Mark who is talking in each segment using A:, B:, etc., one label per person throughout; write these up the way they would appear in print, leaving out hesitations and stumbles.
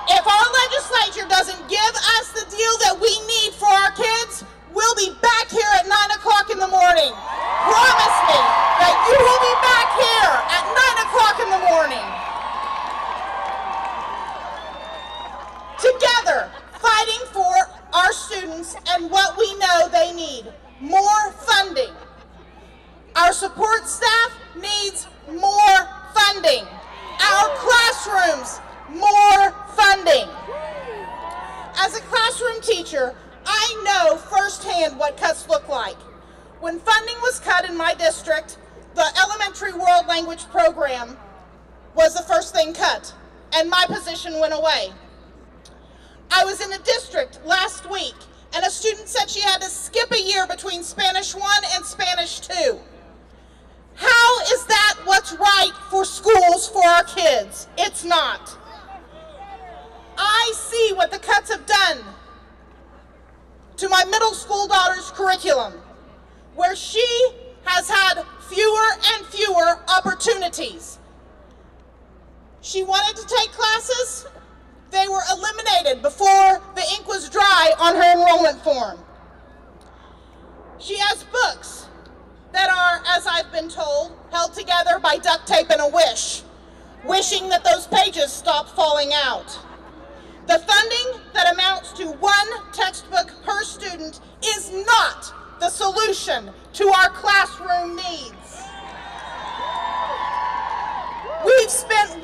A: If our legislature doesn't give us the deal that we need for our kids, we'll be back here at 9 o'clock in the morning. Promise me that you will be back here at 9 o'clock in the morning. Together, fighting for our students and what we know they need. More funding. Our support staff needs more funding. Our classrooms, more funding. As a classroom teacher, I know firsthand what cuts look like. When funding was cut in my district, the elementary world language program was the first thing cut, and my position went away. I was in a district last week, and a student said she had to skip a year between Spanish 1 and Spanish 2. How is that what's right for schools for our kids? It's not. I see what the cuts have done to my middle school daughter's curriculum, where she has had fewer and fewer opportunities. She wanted to take classes. They were eliminated before the ink was dry on her enrollment form. She has books that are, as I've been told, held together by duct tape and a wish, wishing that those pages stop falling out. The funding that amounts to 1 textbook per student is not the solution to our classroom needs. We've spent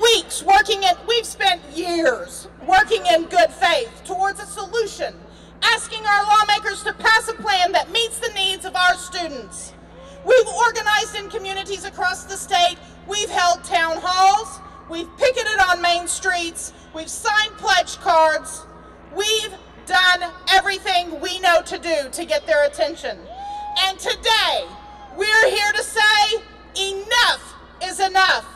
A: years working in good faith towards a solution, asking our lawmakers to pass a plan that meets the needs of our students. We've organized in communities across the state. We've held town halls. We've picketed on main streets. We've signed pledge cards. We've done everything we know to do to get their attention. And today, we're here to say enough is enough.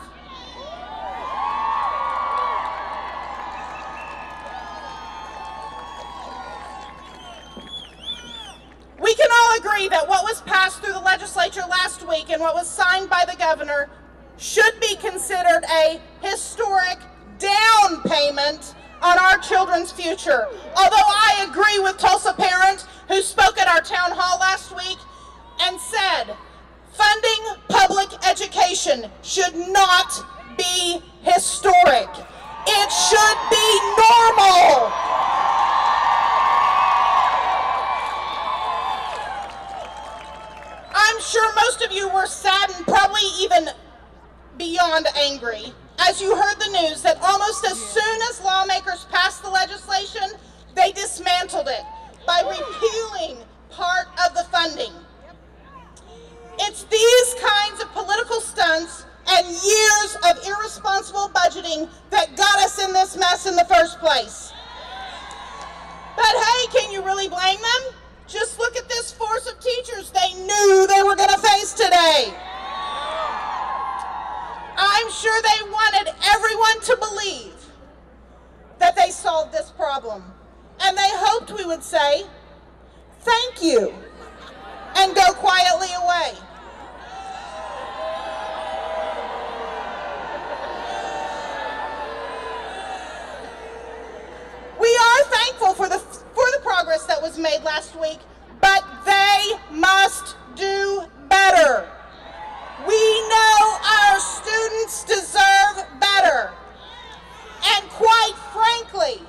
A: We can all agree that what was passed through the legislature last week and what was signed by the governor should be considered a historic down payment on our children's future. Although I agree with Tulsa parent who spoke at our town hall last week and said, funding public education should not be historic. It should be normal. I'm sure most of you were saddened, probably even beyond angry, as you heard the news that almost as soon as lawmakers passed the legislation, they dismantled it by repealing part of the funding. It's these kinds of political stunts and years of irresponsible budgeting that got us in this mess in the first place. But hey, can you really blame them? Just look at this force of teachers they knew they were going to face today. I'm sure they wanted everyone to believe that they solved this problem. And they hoped we would say, thank you, and go quietly away. We are thankful for the progress that was made last week, but they must do better. We know our students deserve better. And quite frankly,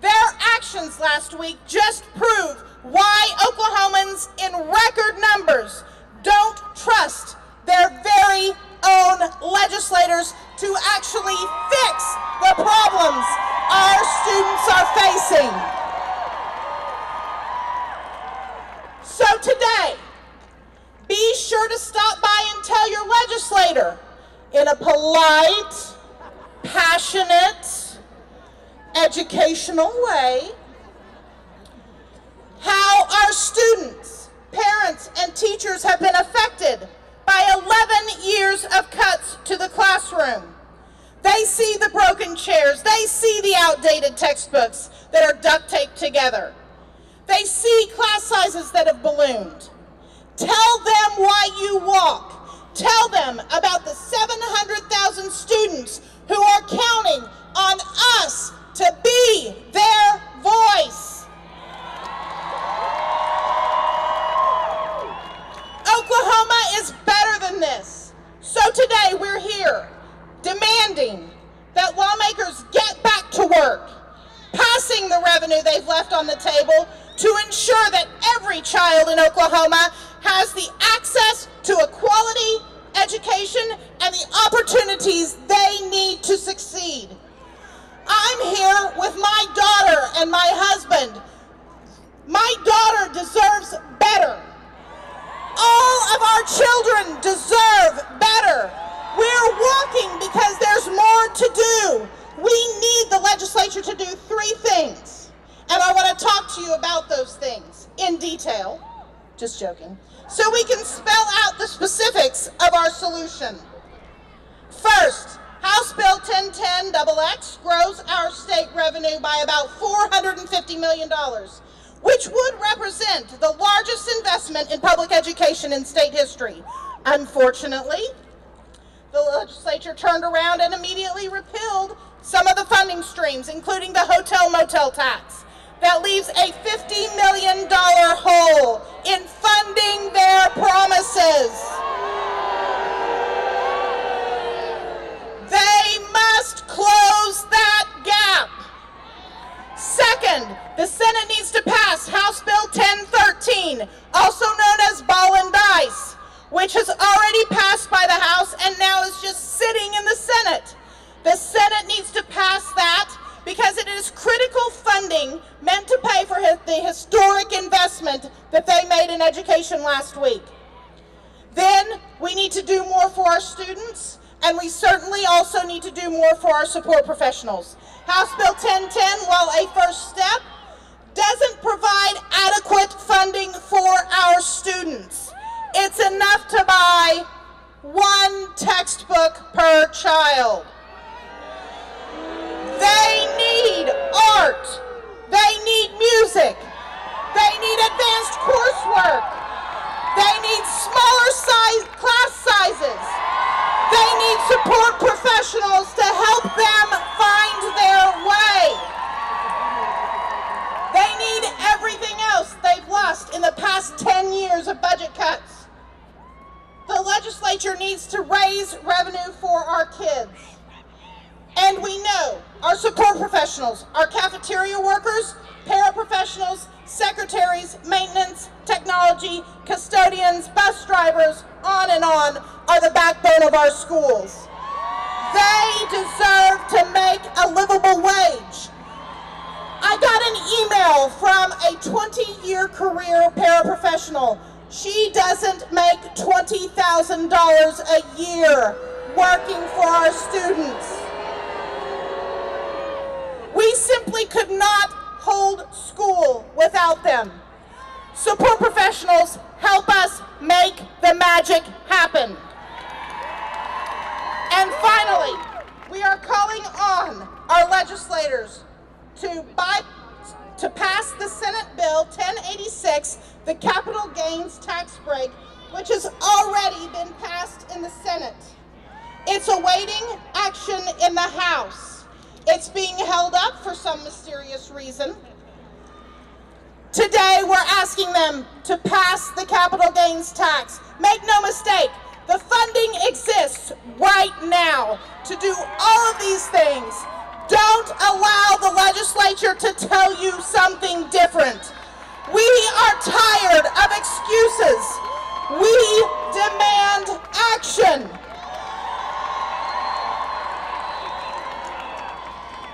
A: their actions last week just prove why Oklahomans in record numbers don't trust their very own legislators to actually fix the problems our students are facing. So today, be sure to stop by and tell your legislator in a polite, passionate, educational way how our students, parents, and teachers have been affected by 11 years of cuts to the classroom. They see the broken chairs. They see the outdated textbooks that are duct taped together. They see class sizes that have ballooned. Tell them why you walk. Tell them about the 700,000 students who are counting on us to be demanding that lawmakers get back to work, passing the revenue they've left on the table to ensure that every child in Oklahoma has the access to a quality education and the opportunities they need to succeed. I'm here with my daughter and my husband. My daughter deserves better. All of our children deserve better. We're walking because there's more to do. We need the legislature to do 3 things. And I want to talk to you about those things in detail. Just joking. So we can spell out the specifics of our solution. First, House Bill 1010XX grows our state revenue by about $450 million, which would represent the largest investment in public education in state history. Unfortunately, the legislature turned around and immediately repealed some of the funding streams, including the hotel-motel tax. That leaves a $50 million hole in funding their promises. They must close that gap. Second, the Senate needs to pass House Bill 1013, also known as Ball and Dice, which has already passed by the House and now is just sitting in the Senate. The Senate needs to pass that because it is critical funding meant to pay for the historic investment that they made in education last week. Then we need to do more for our students, and we certainly also need to do more for our support professionals. House Bill 1010, while a first step, doesn't provide adequate funding for our students. It's enough to buy 1 textbook per child. They need art. They need music. They need advanced coursework. They need smaller class sizes. They need support professionals to help them find their way. They need everything else they've lost in the past 10 years of budget cuts. The legislature needs to raise revenue for our kids. And we know our support professionals, our cafeteria workers, paraprofessionals, secretaries, maintenance, technology, custodians, bus drivers, on and on, are the backbone of our schools. They deserve to make a livable wage. I got an email from a 20-year career paraprofessional. She doesn't make $20,000 a year working for our students. We simply could not hold school without them. Support professionals help us make the magic happen. And finally, we are calling on our legislators to pass the Senate Bill 1086, the capital gains tax break, which has already been passed in the Senate. It's awaiting action in the House. It's being held up for some mysterious reason. Today, we're asking them to pass the capital gains tax. Make no mistake, the funding exists right now to do all of these things. Don't allow the legislature to tell you something different. We are tired of excuses. We demand action.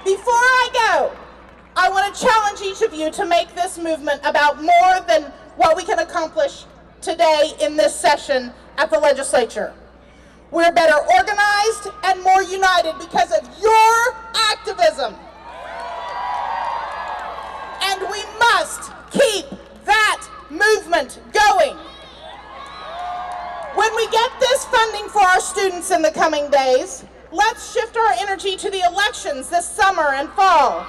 A: Before I go, I want to challenge each of you to make this movement about more than what we can accomplish today in this session at the legislature. We're better organized and more united because of your activism. And we must keep that movement going. When we get this funding for our students in the coming days, let's shift our energy to the elections this summer and fall.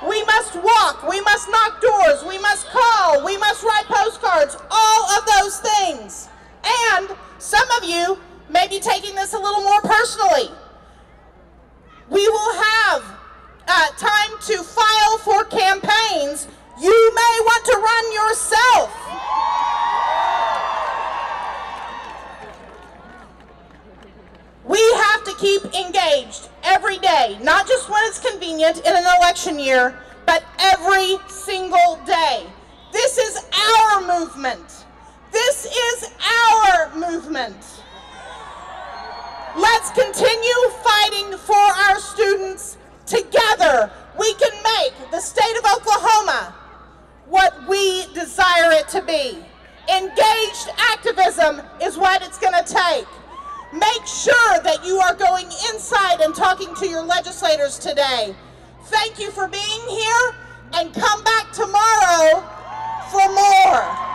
A: We must walk, we must knock doors, we must call, we must write postcards, all of those things. And some of you may be taking this a little more personally. We will have time to file for campaigns. You may want to run yourself. keep engaged every day, not just when it's convenient in an election year, but every single day. This is our movement. This is our movement. Let's continue fighting for our students. Together, we can make the state of Oklahoma what we desire it to be. Engaged activism is what it's going to take. Make sure that you are going inside and talking to your legislators today. Thank you for being here, and come back tomorrow for more.